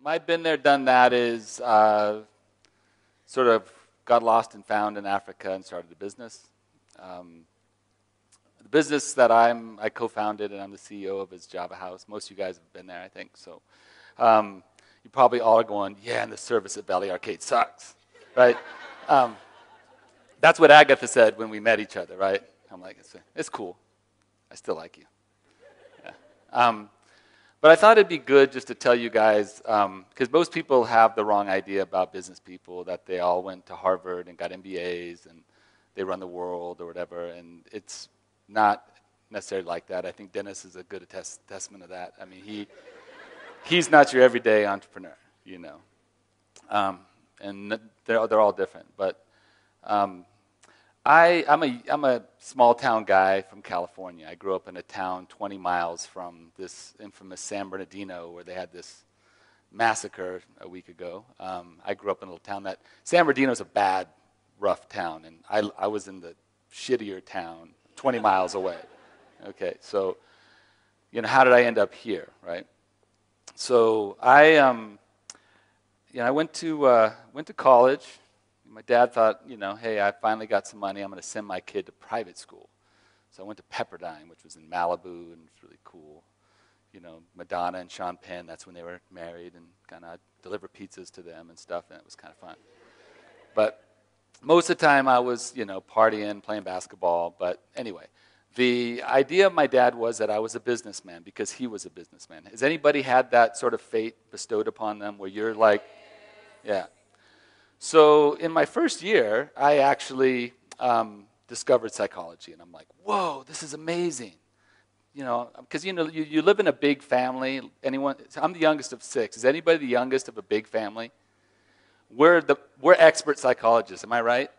my been there, done that is sort of got lost and found in Africa and started a business. The business that I co-founded and I'm the CEO of is Java House. Most of you guys have been there, I think. So you probably all are going, yeah, and the service at Valley Arcade sucks, right? That's what Agatha said when we met each other, right? I'm like, it's cool. I still like you. Yeah. But I thought it'd be good just to tell you guys, because most people have the wrong idea about business people, that they all went to Harvard and got MBAs and they run the world or whatever, and it's not necessarily like that. I think Dennis is a good testament of that. I mean, he's not your everyday entrepreneur, you know. And they're all different. But I'm a small town guy from California. I grew up in a town 20 miles from this infamous San Bernardino where they had this massacre a week ago. I grew up in a little town that San Bernardino is a bad, rough town, and I was in the shittier town 20 miles away. Okay, so you know, how did I end up here, right? So I went to college. My dad thought, you know, hey, I finally got some money. I'm going to send my kid to private school. So I went to Pepperdine, which was in Malibu, and it was really cool. You know, Madonna and Sean Penn, that's when they were married, and kind of deliver pizzas to them and stuff, and it was kind of fun. But most of the time I was, you know, partying, playing basketball. But anyway, the idea of my dad was that I was a businessman because he was a businessman. Has anybody had that sort of fate bestowed upon them where you're like, yeah. So in my first year, I actually discovered psychology, and I'm like, whoa, this is amazing. You know, because you live in a big family. Anyone? I'm the youngest of 6. Is anybody the youngest of a big family? We're expert psychologists, am I right?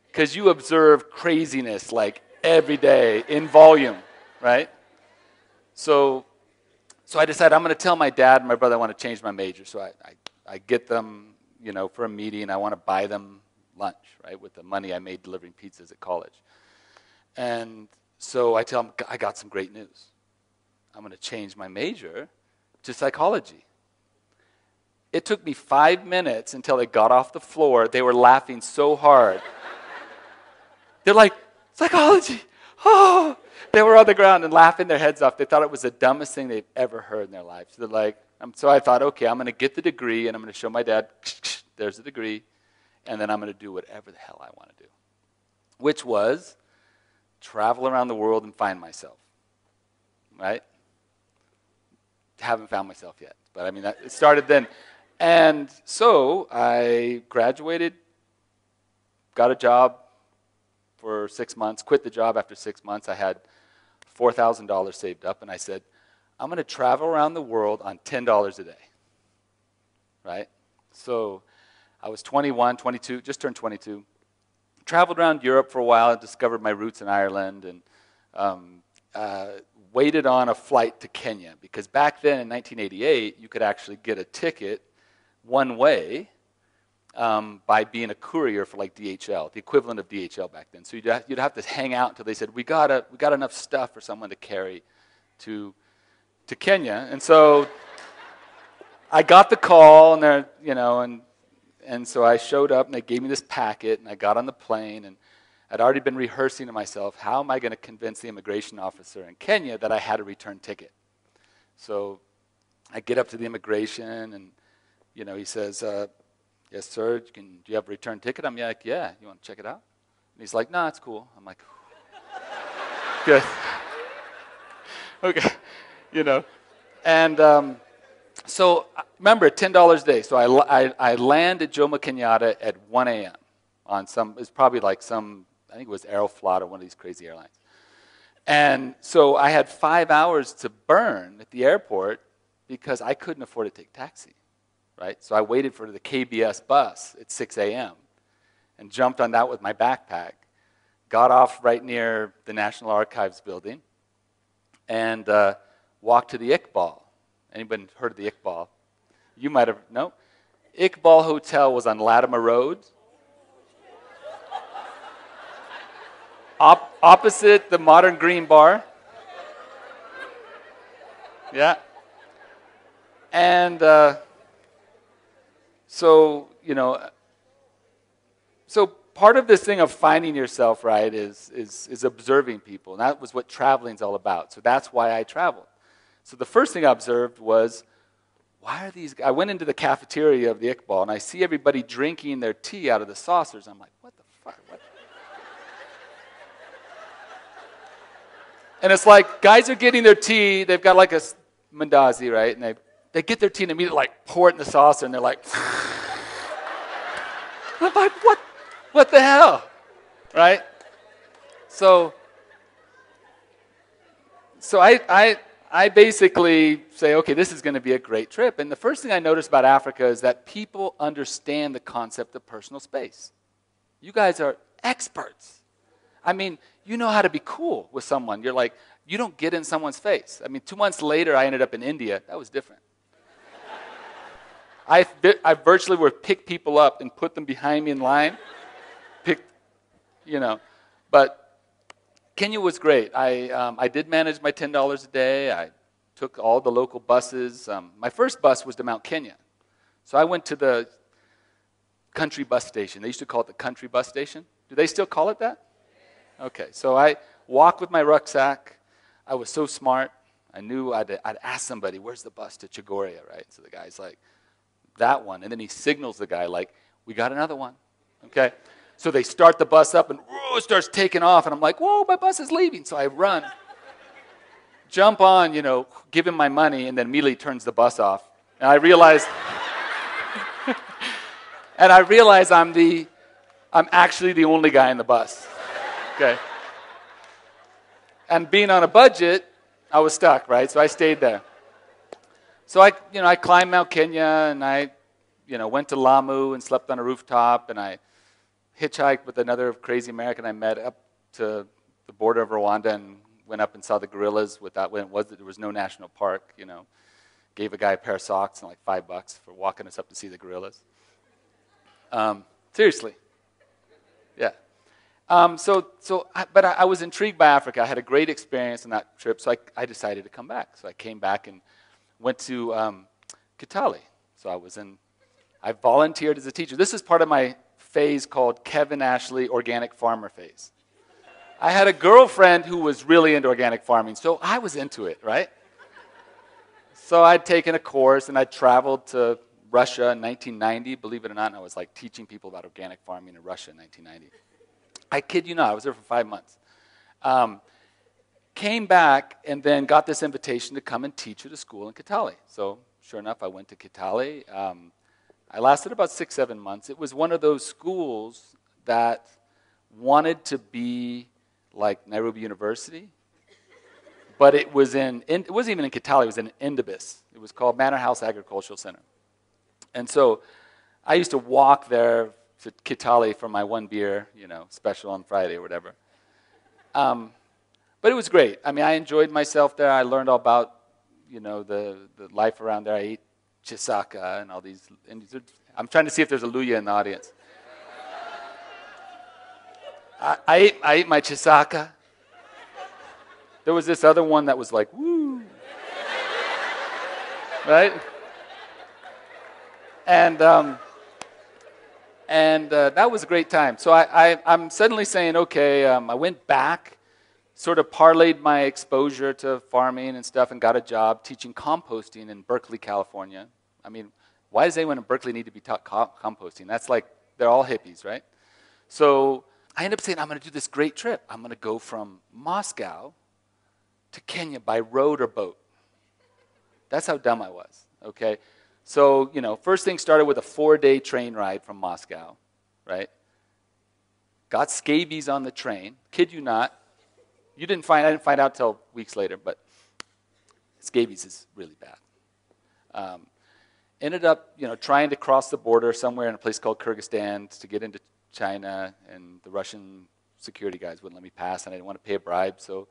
Because you observe craziness like every day in volume, right? So I decided I'm going to tell my dad and my brother I want to change my major. So I get them, you know, for a meeting. I want to buy them lunch, right, with the money I made delivering pizzas at college. And so I tell them, I got some great news. I'm going to change my major to psychology. It took me 5 minutes until they got off the floor. They were laughing so hard. They're like, psychology, oh! They were on the ground and laughing their heads off. They thought it was the dumbest thing they've ever heard in their lives. So they're like, so I thought, okay, I'm going to get the degree, and I'm going to show my dad, there's the degree, and then I'm going to do whatever the hell I want to do, which was travel around the world and find myself, right? Haven't found myself yet, but I mean, it started then. And so I graduated, got a job for 6 months, quit the job after 6 months. I had $4,000 saved up, and I said, I'm going to travel around the world on $10 a day, right? So I was 21, 22, just turned 22. Traveled around Europe for a while, discovered my roots in Ireland, and waited on a flight to Kenya, because back then in 1988, you could actually get a ticket one way by being a courier for like DHL, the equivalent of DHL back then. So you'd have to hang out until they said, we got enough stuff for someone to carry to Kenya. And so I got the call, and they're, you know, and so I showed up, and they gave me this packet, and I got on the plane, and I'd already been rehearsing to myself, how am I going to convince the immigration officer in Kenya that I had a return ticket? So I get up to the immigration, and, you know, he says, yes, sir, do you have a return ticket? I'm like, yeah, you want to check it out? And he's like, no, it's cool. I'm like, good. Okay, you know. And so remember, $10 a day. So I land at Jomo Kenyatta at 1 a.m. on it's probably like I think it was Aeroflot or one of these crazy airlines. And so I had 5 hours to burn at the airport because I couldn't afford to take taxi, right? So I waited for the KBS bus at 6 a.m. and jumped on that with my backpack, got off right near the National Archives building, and walked to the Iqbal. Anybody heard of the Iqbal? You might have, no? Iqbal Hotel was on Latimer Road, opposite the Modern Green Bar. Yeah. And So, so part of this thing of finding yourself, right, is observing people. And that was what traveling's all about. So that's why I traveled. So the first thing I observed was, why are these guys? I went into the cafeteria of the Iqbal, and I see everybody drinking their tea out of the saucers. I'm like, what the fuck? What? And it's like, guys are getting their tea. They've got like a mandazi, right? And they get their tea and immediately like pour it in the saucer, and they're like, I'm like, what the hell, right? So I basically say, okay, this is going to be a great trip. And the first thing I noticed about Africa is that people understand the concept of personal space. You guys are experts. I mean, you know how to be cool with someone. You're like, you don't get in someone's face. I mean, 2 months later, I ended up in India. That was different. I virtually would pick people up and put them behind me in line. But Kenya was great. I did manage my $10 a day. I took all the local buses. My first bus was to Mount Kenya. So I went to the country bus station. They used to call it the country bus station. Do they still call it that? Okay, so I walked with my rucksack. I was so smart. I knew I'd ask somebody, where's the bus to Chagoria, right? So the guy's like, that one. And then he signals the guy like, we got another one, okay? So they start the bus up and it starts taking off. And I'm like, whoa, my bus is leaving. So I run, jump on, give him my money, and then immediately turns the bus off. And I realize, I'm actually the only guy in the bus, okay? And being on a budget, I was stuck, right? So I stayed there. So I climbed Mount Kenya, and I, went to Lamu and slept on a rooftop, and I hitchhiked with another crazy American I met up to the border of Rwanda and went up and saw the gorillas without, when there was no national park, Gave a guy a pair of socks and like $5 for walking us up to see the gorillas. Seriously. Yeah. But I was intrigued by Africa. I had a great experience on that trip, so I decided to come back. So I came back and went to Kitale. So I volunteered as a teacher. This is part of my phase called Kevin Ashley Organic Farmer phase. I had a girlfriend who was really into organic farming, so I was into it, right? So I'd taken a course, and I traveled to Russia in 1990, believe it or not, and I was like teaching people about organic farming in Russia in 1990. I kid you not, I was there for 5 months. Came back and then got this invitation to come and teach at a school in Kitale. So sure enough, I went to Kitale. I lasted about 6-7 months. It was one of those schools that wanted to be like Nairobi University, but it wasn't even in Kitale, it was in Indabis. It was called Manor House Agricultural Center. And so I used to walk there to Kitale for my one beer, special on Friday or whatever. But it was great. I mean, I enjoyed myself there. I learned all about, the life around there. I ate chisaka and all these. I'm trying to see if there's a Luya in the audience. I ate my chisaka. There was this other one that was like, woo. Right? And that was a great time. So I'm suddenly saying, okay, I went back, sort of parlayed my exposure to farming and stuff, and got a job teaching composting in Berkeley, California. I mean, why does anyone in Berkeley need to be taught composting? That's like, they're all hippies, right? So I ended up saying, I'm going to do this great trip. I'm going to go from Moscow to Kenya by road or boat. That's how dumb I was, okay? So, first thing started with a 4-day train ride from Moscow, right? Got scabies on the train. Kid you not. I didn't find out till weeks later, but scabies is really bad. Ended up, trying to cross the border somewhere in a place called Kyrgyzstan to get into China, and the Russian security guys wouldn't let me pass, and I didn't want to pay a bribe, so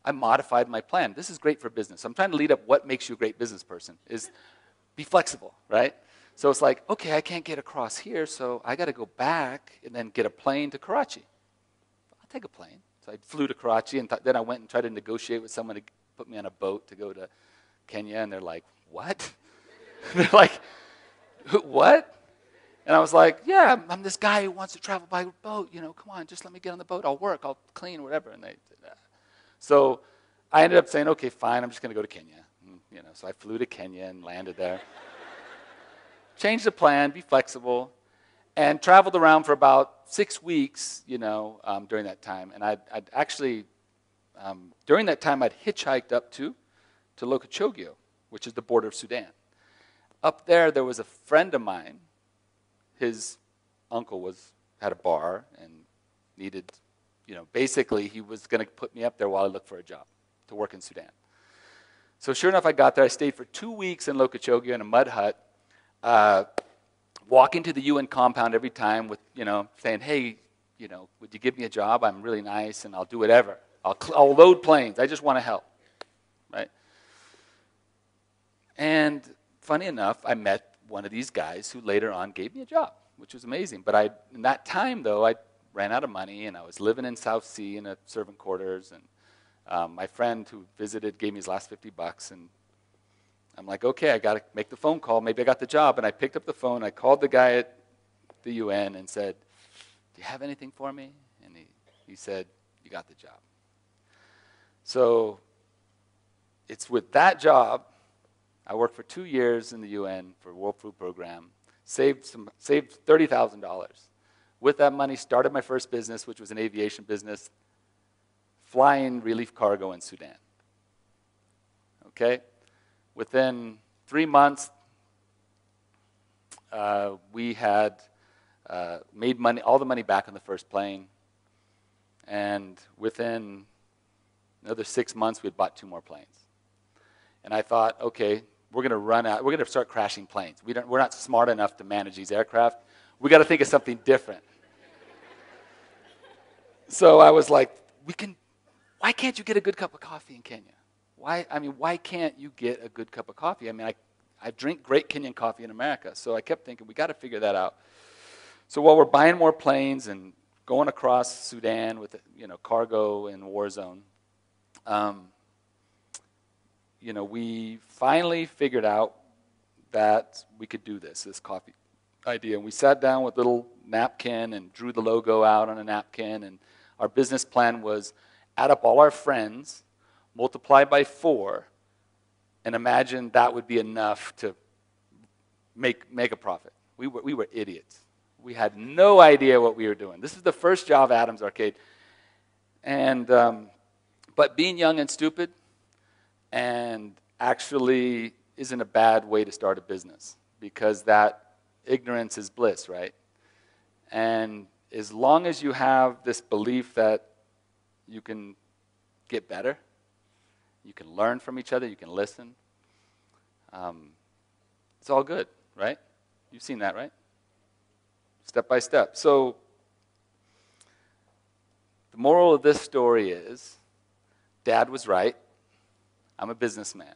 I modified my plan. This is great for business. I'm trying to lead up what makes you a great business person is be flexible, right? So it's like, okay, I can't get across here, so I got to go back and then get a plane to Karachi. I'll take a plane. So I flew to Karachi, and then I went and tried to negotiate with someone to put me on a boat to go to Kenya, and they're like, what? They're like, what? And I was like, yeah, I'm this guy who wants to travel by boat. Come on, just let me get on the boat. I'll work. I'll clean, whatever. And they did that. So I ended up saying, okay, fine. I'm just going to go to Kenya. So I flew to Kenya and landed there. Changed the plan, be flexible, and traveled around for about 6 weeks, during that time. And I'd actually, during that time, I'd hitchhiked up to Lokochogio, which is the border of Sudan. Up there was a friend of mine. His uncle had a bar and needed, basically he was going to put me up there while I looked for a job to work in Sudan. So sure enough, I got there. I stayed for 2 weeks in Lokochogio in a mud hut, walking to the UN compound every time with, saying, hey, would you give me a job? I'm really nice and I'll do whatever. I'll load planes. I just want to help, right? And funny enough, I met one of these guys who later on gave me a job, which was amazing. But in that time, though, I ran out of money, and I was living in South Sea in a servant quarters. And my friend who visited gave me his last $50, and I'm like, okay, I got to make the phone call. Maybe I got the job. And I picked up the phone. I called the guy at the UN and said, do you have anything for me? And he said, you got the job. So it's with that job. I worked for 2 years in the UN for World Food Program, saved $30,000. With that money, started my first business, which was an aviation business, flying relief cargo in Sudan. Okay? Within 3 months, we had made money, all the money back on the first plane, and within another 6 months, we had bought 2 more planes. And I thought, okay, we're going to run out. We're going to start crashing planes. We're not smart enough to manage these aircraft. We got to think of something different. So I was like, why can't you get a good cup of coffee in Kenya? Why can't you get a good cup of coffee? I drink great Kenyan coffee in America. So I kept thinking, we got to figure that out. So while we're buying more planes and going across Sudan with cargo in war zone, we finally figured out that we could do this coffee idea. And we sat down with a little napkin and drew the logo out on a napkin. And our business plan was add up all our friends, multiply by 4, and imagine that would be enough to make a profit. We were idiots. We had no idea what we were doing. This is the first job at Adams Arcade. And, but being young and stupid, and actually isn't a bad way to start a business, because that ignorance is bliss, right? And as long as you have this belief that you can get better, you can learn from each other, you can listen, it's all good, right? You've seen that, right? Step by step. So the moral of this story is, Dad was right. I'm a businessman.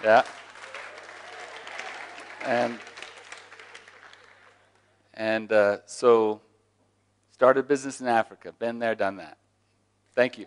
Yeah. And so started a business in Africa. Been there, done that. Thank you.